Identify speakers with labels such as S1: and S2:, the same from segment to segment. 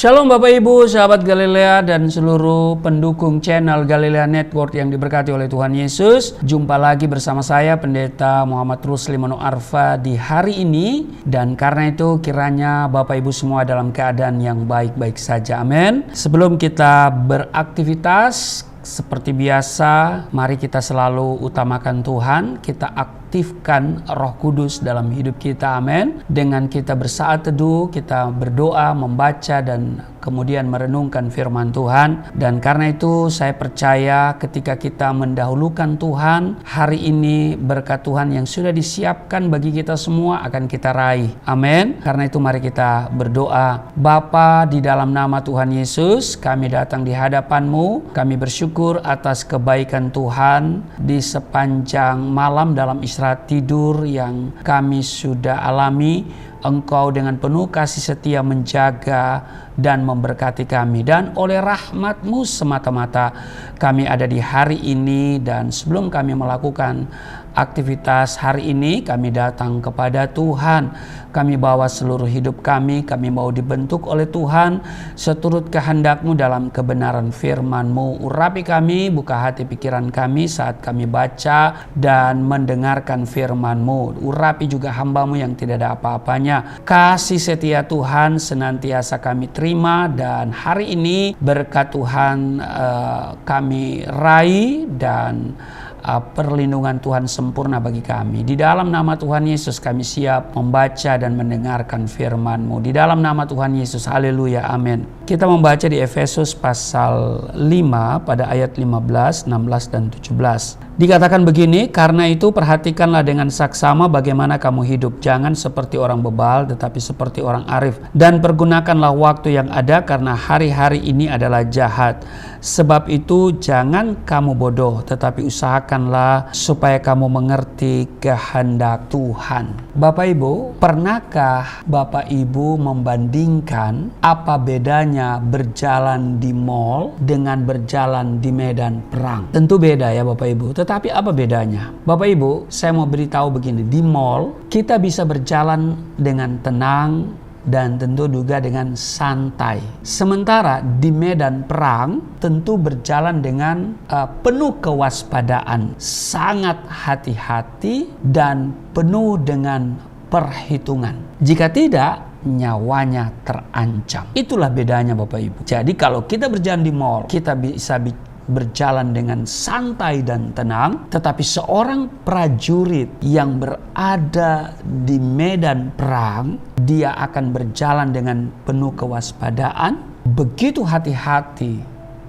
S1: Shalom Bapak Ibu, sahabat Galilea dan seluruh pendukung channel Galilea Network yang diberkati oleh Tuhan Yesus. Jumpa lagi bersama saya Pendeta Muhammad Rusli Mano Arfa di hari ini. Dan karena itu kiranya Bapak Ibu semua dalam keadaan yang baik-baik saja. Amin. Sebelum kita beraktivitas seperti biasa, mari kita selalu utamakan Tuhan. Kita aktifkan Roh Kudus dalam hidup kita, amin. Dengan kita bersaat teduh, kita berdoa, membaca, dan kemudian merenungkan firman Tuhan. Dan karena itu saya percaya ketika kita mendahulukan Tuhan, hari ini berkat Tuhan yang sudah disiapkan bagi kita semua akan kita raih, amin. Karena itu mari kita berdoa. Bapa, di dalam nama Tuhan Yesus, kami datang di hadapan-Mu. Kami bersyukur atas kebaikan Tuhan di sepanjang malam dalam istirahat tidur yang kami sudah alami. Engkau dengan penuh kasih setia menjaga dan memberkati kami. Dan oleh rahmat-Mu semata-mata kami ada di hari ini. Dan sebelum kami melakukan aktivitas hari ini, kami datang kepada Tuhan. Kami bawa seluruh hidup kami mau dibentuk oleh Tuhan seturut kehendak-Mu dalam kebenaran firman-Mu. Urapi kami, buka hati pikiran kami saat kami baca dan mendengarkan firman-Mu. Urapi juga hamba-Mu yang tidak ada apa-apanya. Kasih setia Tuhan senantiasa kami terima, dan hari ini berkat Tuhan kami raih, dan perlindungan Tuhan sempurna bagi kami. Di dalam nama Tuhan Yesus kami siap membaca dan mendengarkan firman-Mu. Di dalam nama Tuhan Yesus, haleluya, amin. Kita membaca di Efesus pasal 5 pada ayat 15, 16, dan 17. Dikatakan begini, karena itu perhatikanlah dengan saksama bagaimana kamu hidup. Jangan seperti orang bebal, tetapi seperti orang arif. Dan pergunakanlah waktu yang ada, karena hari-hari ini adalah jahat. Sebab itu jangan kamu bodoh, tetapi usahakanlah supaya kamu mengerti kehendak Tuhan. Bapak Ibu, pernahkah Bapak Ibu membandingkan apa bedanya berjalan di mall dengan berjalan di medan perang? Tentu beda ya Bapak Ibu. Tetapi apa bedanya? Bapak Ibu, saya mau beritahu begini. Di mall kita bisa berjalan dengan tenang dan tentu juga dengan santai. Sementara di medan perang tentu berjalan dengan penuh kewaspadaan, sangat hati-hati dan penuh dengan perhitungan. Jika tidak, nyawanya terancam. Itulah bedanya Bapak Ibu. Jadi kalau kita berjalan di mall, kita bisa berjalan dengan santai dan tenang, tetapi seorang prajurit yang berada di medan perang, dia akan berjalan dengan penuh kewaspadaan, begitu hati-hati,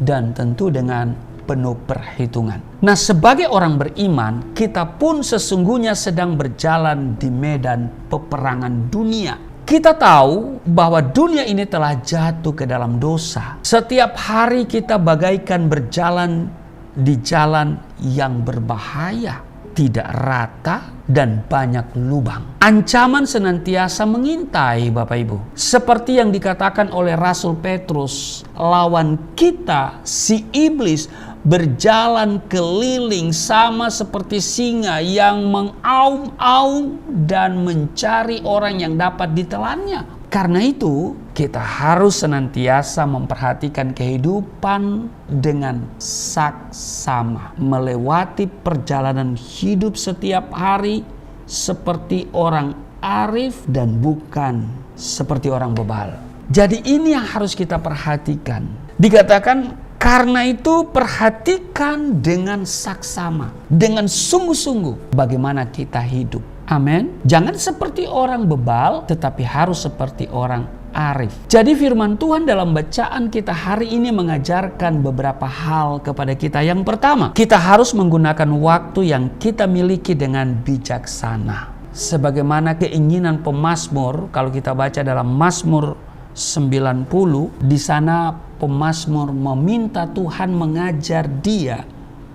S1: dan tentu dengan penuh perhitungan. Nah, sebagai orang beriman, kita pun sesungguhnya sedang berjalan di medan peperangan dunia. Kita tahu bahwa dunia ini telah jatuh ke dalam dosa. Setiap hari kita bagaikan berjalan di jalan yang berbahaya, tidak rata dan banyak lubang. Ancaman senantiasa mengintai Bapak Ibu. Seperti yang dikatakan oleh Rasul Petrus, lawan kita si iblis berjalan keliling sama seperti singa yang mengaum-aum dan mencari orang yang dapat ditelannya. Karena itu kita harus senantiasa memperhatikan kehidupan dengan saksama, melewati perjalanan hidup setiap hari seperti orang arif dan bukan seperti orang bebal. Jadi ini yang harus kita perhatikan. Dikatakan, karena itu perhatikan dengan saksama, dengan sungguh-sungguh bagaimana kita hidup. Amin. Jangan seperti orang bebal, tetapi harus seperti orang arif. Jadi firman Tuhan dalam bacaan kita hari ini mengajarkan beberapa hal kepada kita. Yang pertama, kita harus menggunakan waktu yang kita miliki dengan bijaksana. Sebagaimana keinginan pemazmur, kalau kita baca dalam Mazmur 90, di sana pemazmur meminta Tuhan mengajar dia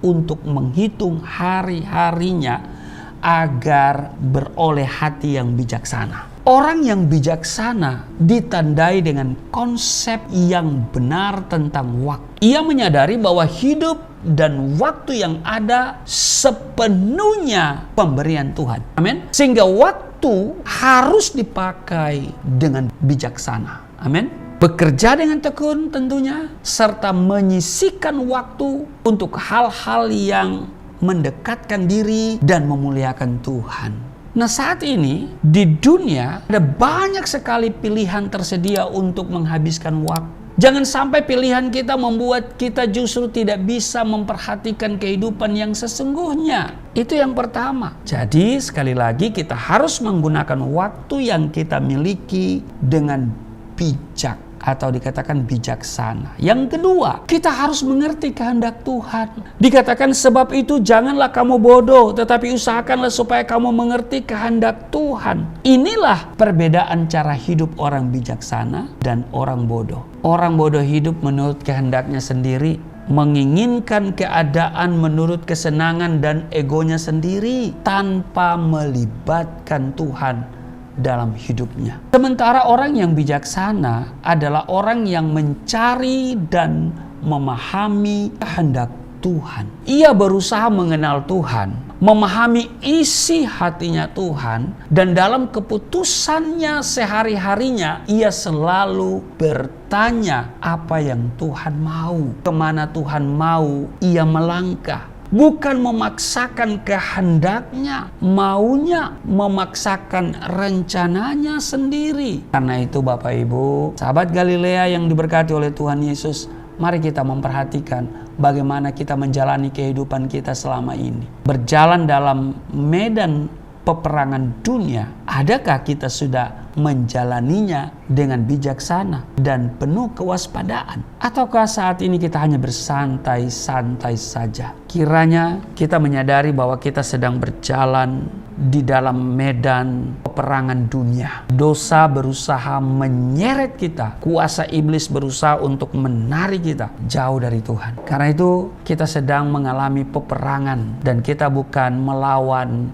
S1: untuk menghitung hari-harinya agar beroleh hati yang bijaksana. Orang yang bijaksana ditandai dengan konsep yang benar tentang waktu. Ia menyadari bahwa hidup dan waktu yang ada sepenuhnya pemberian Tuhan. Amin. Sehingga waktu harus dipakai dengan bijaksana. Amin. bekerja dengan tekun tentunya, serta menyisihkan waktu untuk hal-hal yang mendekatkan diri dan memuliakan Tuhan. Nah, saat ini di dunia ada banyak sekali pilihan tersedia untuk menghabiskan waktu. Jangan sampai pilihan kita membuat kita justru tidak bisa memperhatikan kehidupan yang sesungguhnya. Itu yang pertama. Jadi sekali lagi kita harus menggunakan waktu yang kita miliki dengan bijak atau dikatakan bijaksana. Yang kedua, kita harus mengerti kehendak Tuhan. Dikatakan sebab itu janganlah kamu bodoh, tetapi usahakanlah supaya kamu mengerti kehendak Tuhan. Inilah perbedaan cara hidup orang bijaksana dan orang bodoh. Orang bodoh hidup menurut kehendaknya sendiri, menginginkan keadaan menurut kesenangan dan egonya sendiri tanpa melibatkan Tuhan dalam hidupnya. Sementara orang yang bijaksana adalah orang yang mencari dan memahami kehendak Tuhan. Ia berusaha mengenal Tuhan, memahami isi hatinya Tuhan, dan dalam keputusannya sehari-harinya ia selalu bertanya apa yang Tuhan mau, kemana Tuhan mau ia melangkah. Bukan memaksakan kehendaknya, maunya, memaksakan rencananya sendiri. Karena itu Bapak Ibu, sahabat Galilea yang diberkati oleh Tuhan Yesus, mari kita memperhatikan bagaimana kita menjalani kehidupan kita selama ini. Berjalan dalam medan peperangan dunia, adakah kita sudah menjalaninya dengan bijaksana dan penuh kewaspadaan? Ataukah saat ini kita hanya bersantai-santai saja? Kiranya kita menyadari bahwa kita sedang berjalan di dalam medan peperangan dunia. Dosa berusaha menyeret kita, kuasa iblis berusaha untuk menarik kita jauh dari Tuhan. Karena itu kita sedang mengalami peperangan dan kita bukan melawan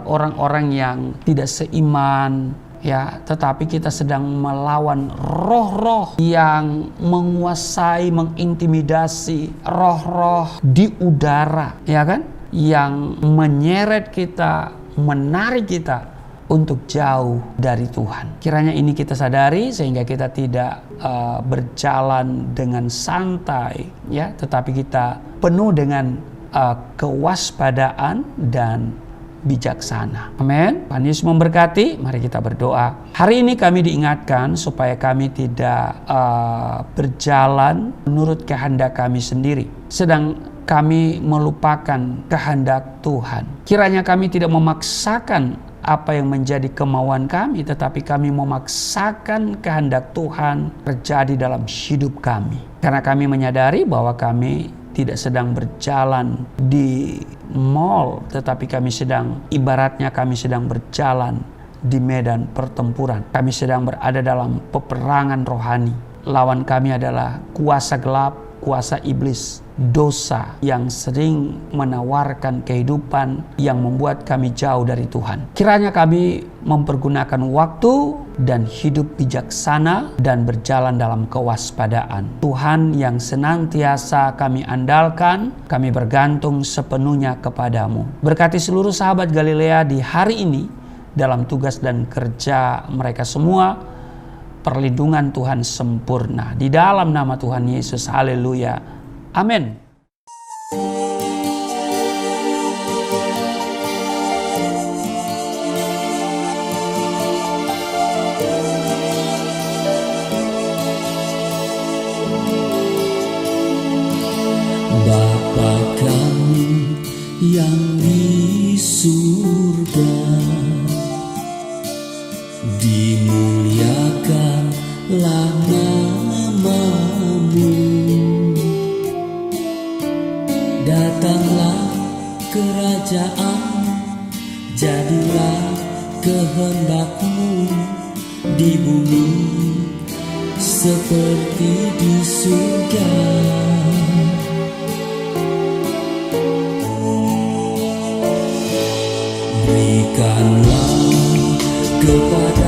S1: orang-orang yang tidak seiman, ya, tetapi kita sedang melawan roh-roh yang menguasai, mengintimidasi, roh-roh di udara, ya kan, yang menyeret kita, menarik kita untuk jauh dari Tuhan. Kiranya ini kita sadari sehingga kita tidak berjalan dengan santai, ya, tetapi kita penuh dengan kewaspadaan dan bijaksana. Amin. Tuhan Yesus memberkati. Mari kita berdoa. Hari ini kami diingatkan supaya kami tidak berjalan menurut kehendak kami sendiri, sedang kami melupakan kehendak Tuhan. Kiranya kami tidak memaksakan apa yang menjadi kemauan kami, tetapi kami memaksakan kehendak Tuhan terjadi dalam hidup kami. Karena kami menyadari bahwa kami tidak sedang berjalan di mall, tetapi kami sedang berjalan di medan pertempuran. Kami sedang berada dalam peperangan rohani. Lawan kami adalah kuasa gelap, kuasa iblis, dosa yang sering menawarkan kehidupan yang membuat kami jauh dari Tuhan. Kiranya kami mempergunakan waktu dan hidup bijaksana dan berjalan dalam kewaspadaan. Tuhan yang senantiasa kami andalkan, kami bergantung sepenuhnya kepadamu. Berkati seluruh sahabat Galilea di hari ini dalam tugas dan kerja mereka semua. Perlindungan Tuhan sempurna di dalam nama Tuhan Yesus. Haleluya. Amin.
S2: Bapa kami yang di surga, dimuliakanlah nama-Mu. Datanglah kerajaan, jadilah kehendak-Mu di bumi seperti di surga. Berikanlah kepada